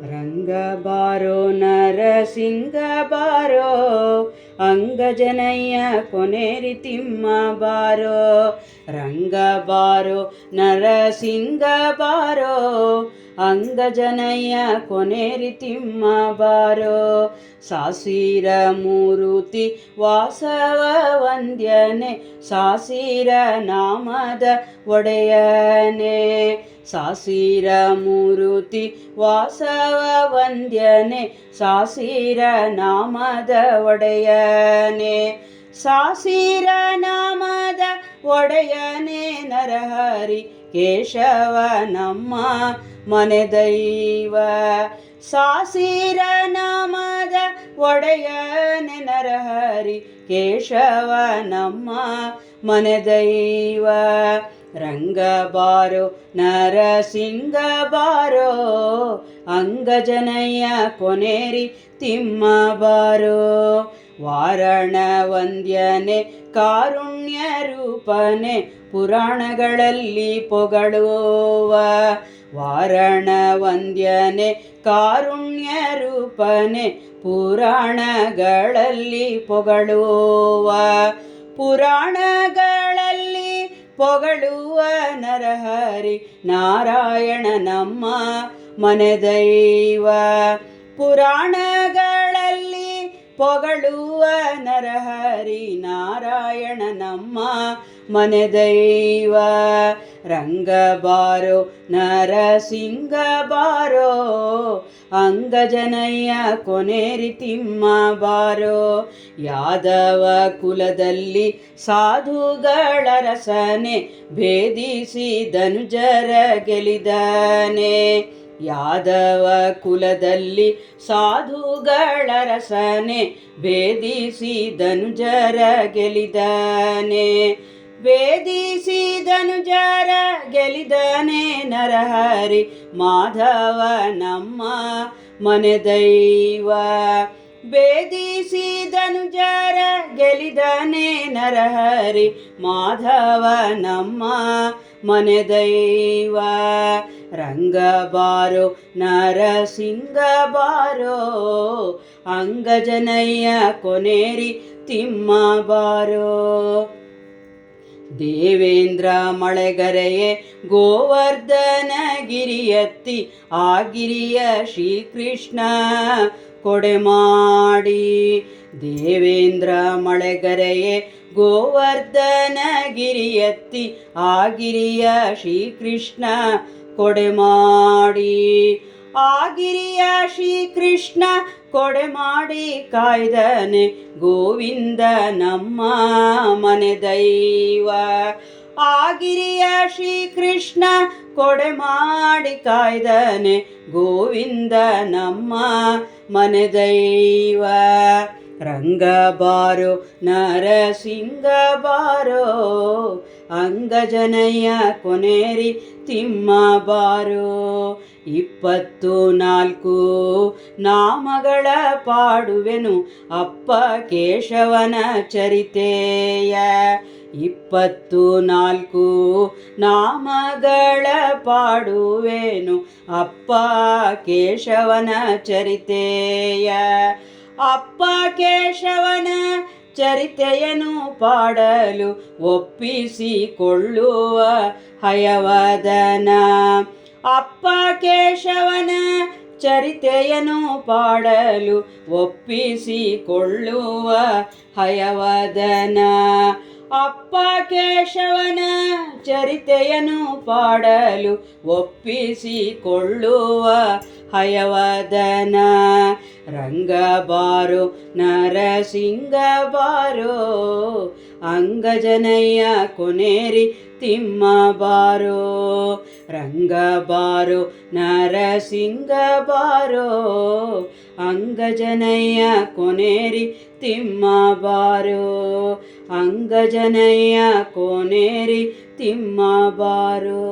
ರಂಗ ಬಾರೋ ನರಸಿಂಗ ಬಾರೋ, ಅಂಗಜನಯ್ಯ ಕೊನೇರಿ ತಿಮ್ಮ ಬಾರೋ. ರಂಗ ಬಾರೋ ನರಸಿಂಗ ಬಾರೋ, ಅಂಗಜನಯ್ಯ ಕೊನೇರಿ ತಿಮ್ಮ ಬಾರೋ. ಸಾಸಿರ ಮೂರುತಿ ವಾಸವ ವಂದ್ಯನೆ, ಸಾಸಿರ ನಾಮದ ಒಡೆಯನೆ. ಸಾಸಿರ ಮೂರುತಿ ವಾಸವ ವಂದ್ಯನೆ, ಸಾಸಿರ ನಾಮದ ಒಡೆಯನೆ. ಸಾಸಿರ ನಾಮದ ಒಡೆಯನೆ ನರಹರಿ ಕೇಶವ ನಮ್ಮ ಮನೆ ದೈವ. ಸಾಸಿರ ನಾಮದ ಒಡೆಯನೆ ನರಹರಿ ಕೇಶವ ನಮ್ಮ ಮನೆ ದೈವ. ರಂಗ ಬಾರೋ ನರಸಿಂಗ ಬಾರೋ, ಅಂಗಜನಯ್ಯ ಕೊನೇರಿ ತಿಮ್ಮ ಬಾರೋ. ವಾರಣ ವಂದ್ಯನೆ ಕಾರುಣ್ಯ ರೂಪನೆ, ಪುರಾಣಗಳಲ್ಲಿ ಪೊಗಳುವ. ವಾರಣ ವಂದ್ಯನೆ ಕಾರುಣ್ಯ ರೂಪನೆ, ಪುರಾಣಗಳಲ್ಲಿ ಪೊಗಳುವ. ಪುರಾಣಗಳಲ್ಲಿ ಪೊಗಳುವ ನರಹರಿ ನಾರಾಯಣ ನಮ್ಮ ಮನೆ ದೈವ. ಪುರಾಣಗಳಲ್ಲಿ ಪೊಗಳುವ ನರಹರಿ ನಾರಾಯಣ ನಮ್ಮ ಮನೆ ದೈವ. ರಂಗ ಬಾರೋ ನರಸಿಂಗ ಬಾರೋ, ಅಂಗಜನಯ್ಯ ಕೊನೇರಿ ತಿಮ್ಮ ಬಾರೋ. ಯಾದವ ಕುಲದಲ್ಲಿ ಸಾಧುಗಳ ರಸನೆ, ಭೇದಿಸಿ ಧನುಜರ ಗೆಲಿದನೆ. ಯಾದವ ಕುಲದಲ್ಲಿ ಸಾಧುಗಳ ರಸನೆ, ಭೇದಿಸಿ ಧನುಜರ ಗೆಲಿದನೆ. ಭೇದಿಸಿ ಧನುಜರ ಗೆಲಿದನೆ ನರಹರಿ ಮಾಧವ ನಮ್ಮ ಮನೆ ದೈವ. ಭೇದಿಸಿ ಧನುಜರ ಗೆಲಿದನೆ ನರಹರಿ ಮಾಧವ ನಮ್ಮ ಮನೆ ದೈವ. ರಂಗ ಬಾರೋ ನರಸಿಂಗ ಬಾರೋ, ಅಂಗಜನಯ್ಯ ಕೊನೇರಿ ತಿಮ್ಮ ಬಾರೋ. ದೇವೇಂದ್ರ ಮಳೆಗರೆಯೇ ಗೋವರ್ಧನ ಗಿರಿಯತ್ತಿ, ಆ ಗಿರಿಯ ಶ್ರೀಕೃಷ್ಣ ಕೊಡೆ ಮಾಡಿ. ದೇವೇಂದ್ರ ಮಳೆಗರೆಯೇ ಗೋವರ್ಧನ ಗಿರಿಯತ್ತಿ, ಆ ಗಿರಿಯ ಶ್ರೀಕೃಷ್ಣ ಕೊಡೆ ಮಾಡಿ. ಆ ಗಿರಿಯ ಶ್ರೀಕೃಷ್ಣ ಕೊಡೆ ಮಾಡಿ ಕಾಯ್ದನೆ ಗೋವಿಂದ ನಮ್ಮ ಮನೆ ದೈವ. ಆ ಗಿರಿಯ ಶ್ರೀಕೃಷ್ಣ ಕೊಡೆ ಮಾಡಿ ಕಾಯ್ದನೆ ಗೋವಿಂದ ನಮ್ಮ ಮನೆ ದೈವ. ರಂಗ ಬಾರೋ ನರಸಿಂಗ ಬಾರೋ, ಅಂಗಜನಯ್ಯ ಕೊನೇರಿ ತಿಮ್ಮ ಬಾರೋ. 24 ನಾಮಗಳ ಪಾಡುವೆನು ಅಪ್ಪ ಕೇಶವನ ಚರಿತೆಯ. 24 ನಾಮಗಳ ಪಾಡುವೆನು ಅಪ್ಪ ಕೇಶವನ ಚರಿತೆಯ. ಅಪ್ಪ ಕೇಶವನ ಚರಿತೆಯನ್ನು ಪಾಡಲು ಒಪ್ಪಿಸಿಕೊಳ್ಳುವ ಹಯವದನ. ಅಪ್ಪ ಕೇಶವನ ಚರಿತೆಯನ್ನು ಪಾಡಲು ಒಪ್ಪಿಸಿಕೊಳ್ಳುವ ಹಯವದನ. ಅಪ್ಪ ಕೇಶವನ ಚರಿತೆಯನ್ನು ಪಾಡಲು ಒಪ್ಪಿಸಿಕೊಳ್ಳುವ ಹಯವದನ. ರಂಗ ಬಾರೋ ನರಸಿಂಗ ಬಾರೋ, ಅಂಗಜನಯ್ಯ ಕೊನೇರಿ ತಿಮ್ಮ ಬಾರೋ. ರಂಗ ಬಾರೋ ನರಸಿಂಗ ಬಾರೋ, ಅಂಗಜನಯ್ಯ ಕೊನೇರಿ ತಿಮ್ಮ ಬಾರೋ. ಅಂಗಜನಯ್ಯ ಕೊನೇರಿ ತಿಮ್ಮ ಬಾರೋ.